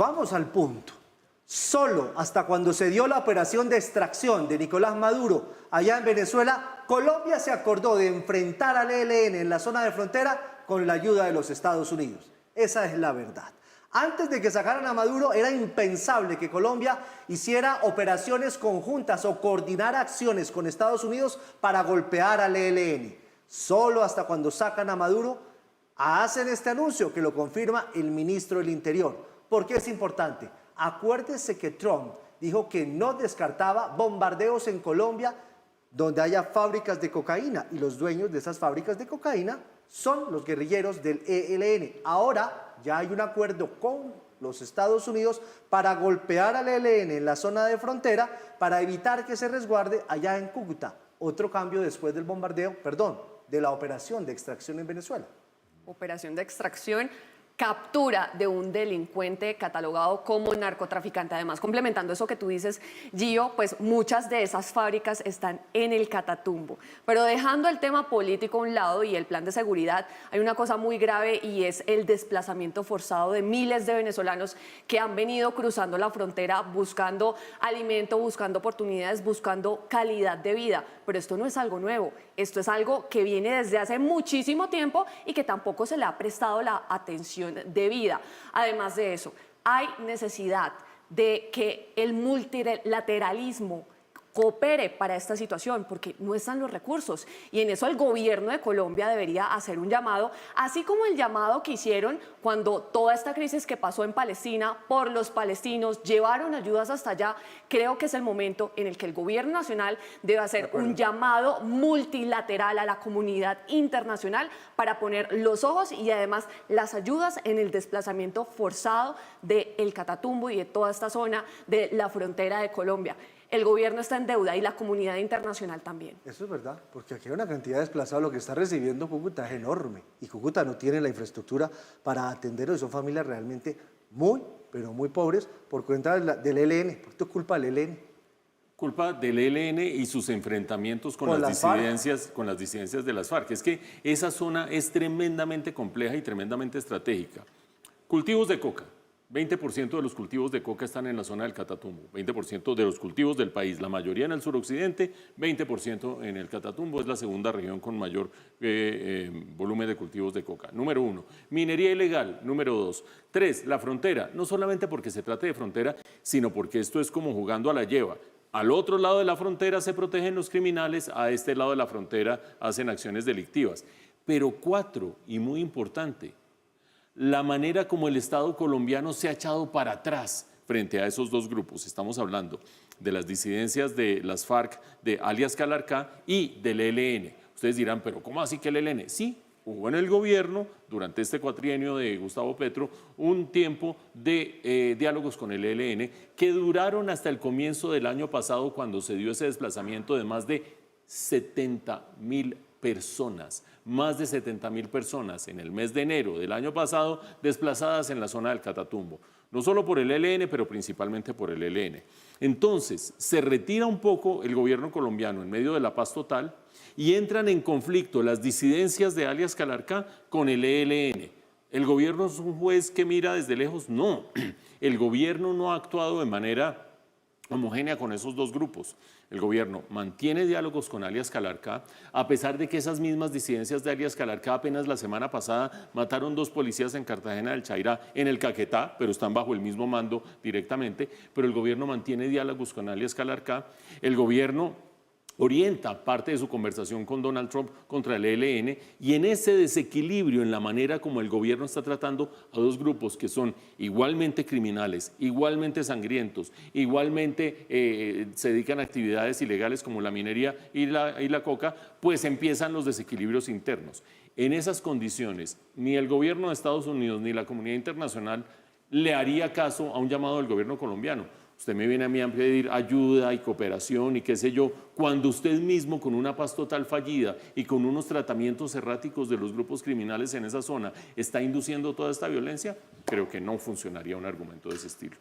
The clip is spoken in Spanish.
Vamos al punto. Solo hasta cuando se dio la operación de extracción de Nicolás Maduro allá en Venezuela, Colombia se acordó de enfrentar al ELN en la zona de frontera con la ayuda de los Estados Unidos. Esa es la verdad. Antes de que sacaran a Maduro, era impensable que Colombia hiciera operaciones conjuntas o coordinara acciones con Estados Unidos para golpear al ELN. Solo hasta cuando sacan a Maduro, hacen este anuncio que lo confirma el ministro del Interior. ¿Por qué es importante? Acuérdese que Trump dijo que no descartaba bombardeos en Colombia donde haya fábricas de cocaína, y los dueños de esas fábricas de cocaína son los guerrilleros del ELN. Ahora ya hay un acuerdo con los Estados Unidos para golpear al ELN en la zona de frontera para evitar que se resguarde allá en Cúcuta. Otro cambio después del bombardeo, de la operación de extracción en Venezuela. Operación de extracción, captura de un delincuente catalogado como narcotraficante. Además, complementando eso que tú dices, Gio, pues muchas de esas fábricas están en el Catatumbo. Pero dejando el tema político a un lado y el plan de seguridad, hay una cosa muy grave y es el desplazamiento forzado de miles de venezolanos que han venido cruzando la frontera buscando alimento, buscando oportunidades, buscando calidad de vida. Pero esto no es algo nuevo, esto es algo que viene desde hace muchísimo tiempo y que tampoco se le ha prestado la atención debida. Además de eso, hay necesidad de que el multilateralismo coopere para esta situación, porque no están los recursos, y en eso el gobierno de Colombia debería hacer un llamado, así como el llamado que hicieron cuando toda esta crisis que pasó en Palestina por los palestinos, llevaron ayudas hasta allá. Creo que es el momento en el que el gobierno nacional debe hacer un llamado multilateral a la comunidad internacional para poner los ojos y además las ayudas en el desplazamiento forzado del Catatumbo y de toda esta zona de la frontera de Colombia. El gobierno está en deuda y la comunidad internacional también. Eso es verdad, porque aquí hay una cantidad de desplazados. Lo que está recibiendo Cúcuta es enorme y Cúcuta no tiene la infraestructura para atenderlo. Son familias realmente muy, pero muy pobres por cuenta del ELN. ¿Por qué es culpa del ELN? Culpa del ELN y sus enfrentamientos con las disidencias de las FARC. Es que esa zona es tremendamente compleja y tremendamente estratégica. Cultivos de coca. 20% de los cultivos de coca están en la zona del Catatumbo, 20% de los cultivos del país, la mayoría en el suroccidente, 20% en el Catatumbo, es la segunda región con mayor volumen de cultivos de coca. Número 1, minería ilegal. Número 2, 3, la frontera, no solamente porque se trate de frontera, sino porque esto es como jugando a la lleva. Al otro lado de la frontera se protegen los criminales, a este lado de la frontera hacen acciones delictivas. Pero 4, y muy importante, la manera como el Estado colombiano se ha echado para atrás frente a esos dos grupos. Estamos hablando de las disidencias de las FARC, de alias Calarcá y del ELN. Ustedes dirán, pero ¿cómo así que el ELN? Sí, hubo en el gobierno, durante este cuatrienio de Gustavo Petro, un tiempo de diálogos con el ELN que duraron hasta el comienzo del año pasado, cuando se dio ese desplazamiento de más de 70.000 personas, más de 70.000 personas en el mes de enero del año pasado desplazadas en la zona del Catatumbo, no solo por el ELN, pero principalmente por el ELN. Entonces, se retira un poco el gobierno colombiano en medio de la paz total y entran en conflicto las disidencias de alias Calarcá con el ELN. ¿El gobierno es un juez que mira desde lejos? No, el gobierno no ha actuado de manera homogénea con esos dos grupos. El gobierno mantiene diálogos con alias Calarcá, a pesar de que esas mismas disidencias de alias Calarcá apenas la semana pasada mataron 2 policías en Cartagena del Chairá, en el Caquetá, pero están bajo el mismo mando directamente, pero el gobierno mantiene diálogos con alias Calarcá. El gobierno orienta parte de su conversación con Donald Trump contra el ELN, y en ese desequilibrio, en la manera como el gobierno está tratando a dos grupos que son igualmente criminales, igualmente sangrientos, igualmente se dedican a actividades ilegales como la minería y la coca, pues empiezan los desequilibrios internos. En esas condiciones, ni el gobierno de Estados Unidos ni la comunidad internacional le haría caso a un llamado del gobierno colombiano. Usted me viene a mí a pedir ayuda y cooperación y qué sé yo, cuando usted mismo, con una paz total fallida y con unos tratamientos erráticos de los grupos criminales en esa zona, está induciendo toda esta violencia. Creo que no funcionaría un argumento de ese estilo.